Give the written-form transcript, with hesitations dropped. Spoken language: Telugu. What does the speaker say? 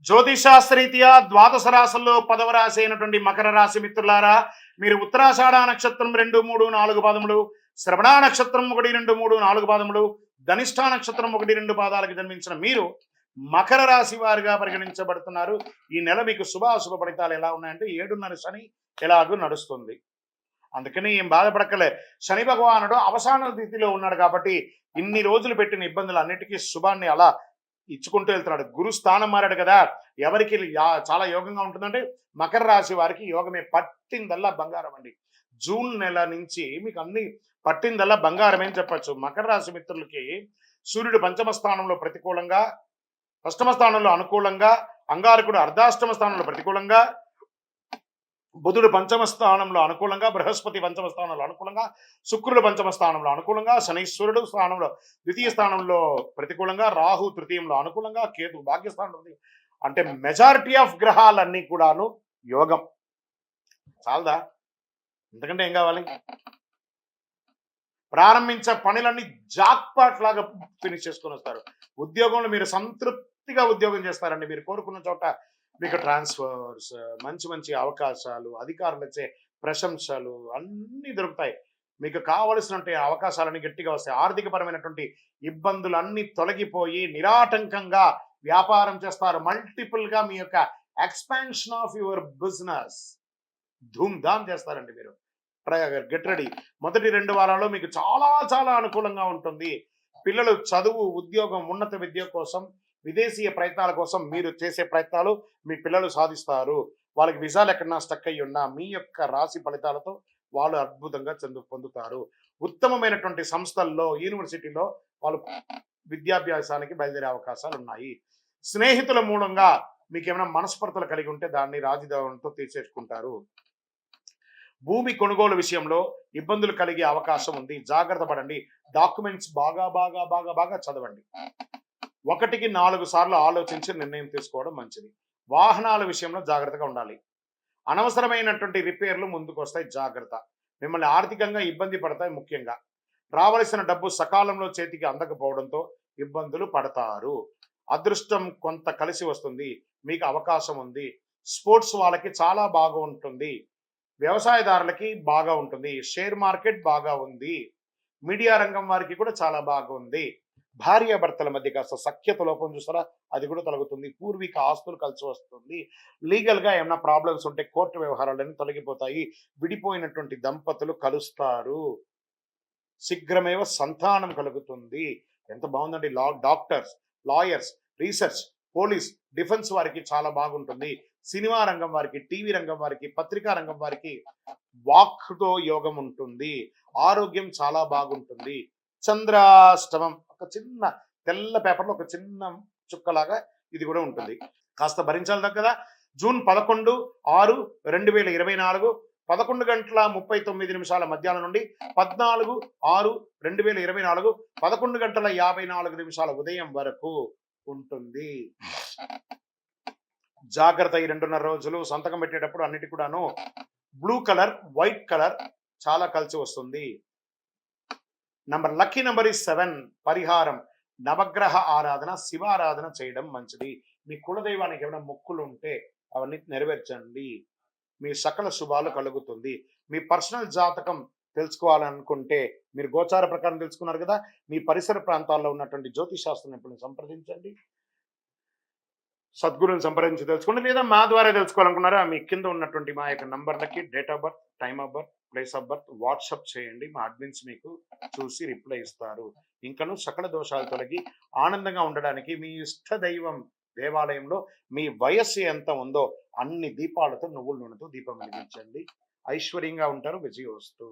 జ్యోతిషాస్త్రరీత్యా ద్వాదశ రాశుల్లో 10వ రాశి అయినటువంటి మకర రాశి మిత్రులారా, మీరు ఉత్తరాషాఢ నక్షత్రం 2, 3, 4 పాదములు, శ్రవణ నక్షత్రం 1, 2, 3, 4 పాదములు, ధనిష్ఠ నక్షత్రం 1, 2 పాదాలకు జన్మించిన మీరు మకర రాశి వారిగా పరిగణించబడుతున్నారు. ఈ నెల మీకు శుభాశుభ ఫలితాలు ఎలా ఉన్నాయంటే 7.5 శని ఎలాగూ నడుస్తుంది. అందుకని ఏం బాధపడక్కలే. శని భగవానుడు అవసాన స్థితిలో ఉన్నాడు కాబట్టి ఇన్ని రోజులు పెట్టిన ఇబ్బందులు అన్నిటికీ శుభాన్ని అలా ఇచ్చుకుంటూ వెళ్తున్నాడు. గురు స్థానం మారాడు కదా, ఎవరికి చాలా యోగంగా ఉంటుందంటే మకర రాశి వారికి యోగమే. పట్టిందల్లా బంగారం అండి. జూన్ నెల నుంచి మీకు అన్ని పట్టిందల్లా బంగారం అని చెప్పచ్చు. మకర రాశి మిత్రులకి సూర్యుడు పంచమ స్థానంలో ప్రతికూలంగా, అష్టమ స్థానంలో అనుకూలంగా, అంగారకుడు అర్ధాష్టమ స్థానంలో ప్రతికూలంగా, బుధుడు పంచమ స్థానంలో అనుకూలంగా, బృహస్పతి పంచమ స్థానంలో అనుకూలంగా, శుక్రుడు పంచమ స్థానంలో అనుకూలంగా, శనీశ్వరుడు స్థానంలో ద్వితీయ స్థానంలో ప్రతికూలంగా, రాహు తృతీయంలో అనుకూలంగా, కేతు భాగ్యస్థానంలో. అంటే మెజారిటీ ఆఫ్ గ్రహాలన్నీ కూడాను యోగం. చాలదా? ఎందుకంటే ఏం కావాలి? ప్రారంభించే పనులన్నీ జాక్పాట్ లాగా ఫినిష్ చేసుకొని వస్తారు. ఉద్యోగంలో మీరు సంతృప్తిగా ఉద్యోగం చేస్తారండి. మీరు కోరుకున్న చోట మీకు ట్రాన్స్ఫర్స్, మంచి మంచి అవకాశాలు, అధికారులచే ప్రశంసలు అన్నీ దొరుకుతాయి. మీకు కావలసినటువంటి అవకాశాలన్నీ గట్టిగా వస్తాయి. ఆర్థికపరమైనటువంటి ఇబ్బందులు అన్నీ తొలగిపోయి నిరాటంకంగా వ్యాపారం చేస్తారు. మల్టిపుల్గా మీ యొక్క expansion of your business Dhoom Dham చేస్తారండి మీరు. Get ready. మొదటి 2 వారాల్లో మీకు చాలా చాలా అనుకూలంగా ఉంటుంది. పిల్లలు చదువు, ఉద్యోగం, ఉన్నత విద్య కోసం, విదేశీయ ప్రయత్నాల కోసం మీరు చేసే ప్రయత్నాలు మీ పిల్లలు సాధిస్తారు. వాళ్ళకి విజాలు ఎక్కడన్నా స్టక్ అయ్యి ఉన్నా మీ యొక్క రాశి ఫలితాలతో వాళ్ళు అద్భుతంగా పొందుతారు. ఉత్తమమైనటువంటి సంస్థల్లో, యూనివర్సిటీలో వాళ్ళు విద్యాభ్యాసానికి బయలుదేరే అవకాశాలు ఉన్నాయి. స్నేహితుల మూలంగా మీకు ఏమైనా మనస్పర్ధలు కలిగి ఉంటే దాన్ని రాజీదారులతో తీర్చేసుకుంటారు. భూమి కొనుగోలు విషయంలో ఇబ్బందులు కలిగే అవకాశం ఉంది. జాగ్రత్త పడండి. డాక్యుమెంట్స్ బాగా బాగా బాగా బాగా చదవండి. 1కి 4 సార్లు ఆలోచించి నిర్ణయం తీసుకోవడం మంచిది. వాహనాల విషయంలో జాగ్రత్తగా ఉండాలి. అనవసరమైనటువంటి రిపేర్లు ముందుకు వస్తాయి. జాగ్రత్త. మిమ్మల్ని ఆర్థికంగా ఇబ్బంది పడతాయి. ముఖ్యంగా రావలసిన డబ్బు సకాలంలో చేతికి అందకపోవడంతో ఇబ్బందులు పడతారు. అదృష్టం కొంత కలిసి వస్తుంది. మీకు అవకాశం ఉంది. స్పోర్ట్స్ వాళ్ళకి చాలా బాగా ఉంటుంది. వ్యవసాయదారులకి బాగా ఉంటుంది. షేర్ మార్కెట్ బాగా ఉంది. మీడియా రంగం వారికి కూడా చాలా బాగుంది. భార్యాభర్తల మధ్య కాస్త సఖ్యత లోపం చూస్తారా, అది కూడా తొలగుతుంది. పూర్వీక ఆస్తులు కలిసి వస్తుంది. లీగల్గా ఏమైనా ప్రాబ్లమ్స్ ఉంటే కోర్టు వ్యవహారాలన్నీ తొలగిపోతాయి. విడిపోయినటువంటి దంపతులు కలుస్తారు. శీఘ్రమేవ సంతానం కలుగుతుంది. ఎంత బాగుందండి. Doctors, lawyers, research, police, defence వారికి చాలా బాగుంటుంది. సినిమా రంగం వారికి, టీవీ రంగం వారికి, పత్రికా రంగం వారికి వాక్తో యోగం ఉంటుంది. ఆరోగ్యం చాలా బాగుంటుంది. చంద్రాష్టమం ఒక చిన్న తెల్ల పేపర్లో ఒక చిన్న చుక్కలాగా ఇది కూడా ఉంటుంది. కాస్త భరించాలి కదా. జూన్ 11, 6, 2024 11:39 మధ్యాహ్నం నుండి 14, 6, 2024 11:54 ఉదయం వరకు ఉంటుంది. జాగ్రత్త. ఈ 2.5 రోజులు సంతకం పెట్టేటప్పుడు అన్నిటి కూడాను బ్లూ కలర్, వైట్ కలర్ చాలా కలిసి వస్తుంది. Lucky number is 7. పరిహారం నవగ్రహ ఆరాధన, శివారాధన చేయడం మంచిది. మీ కులదైవానికి ఏమైనా మొక్కులు ఉంటే అవన్నీ నెరవేర్చండి. మీ సకల శుభాలు కలుగుతుంది. మీ పర్సనల్ జాతకం తెలుసుకోవాలనుకుంటే మీరు గోచార ప్రకారం తెలుసుకున్నారు కదా, మీ పరిసర ప్రాంతాల్లో ఉన్నటువంటి జ్యోతిషాస్త్ర నిపుణులను సంప్రదించండి. సద్గురుని సంప్రదించి తెలుసుకోండి. లేదా మా ద్వారా తెలుసుకోవాలనుకున్నారా, మీ కింద ఉన్నటువంటి మా యొక్క నంబర్లకి date of birth, time of birth, place of birth WhatsApp చేయండి. మా అడ్మిన్స్ మీకు చూసి రిప్లై ఇస్తారు. ఇంకను సకల దోషాలు తొలగి ఆనందంగా ఉండడానికి మీ ఇష్ట దైవం దేవాలయంలో మీ వయస్సు ఎంత ఉందో అన్ని దీపాలతో, నువ్వుల నూనెతో దీపం వెలిగించండి. ఐశ్వర్యంగా ఉంటారు. విజయోస్తు.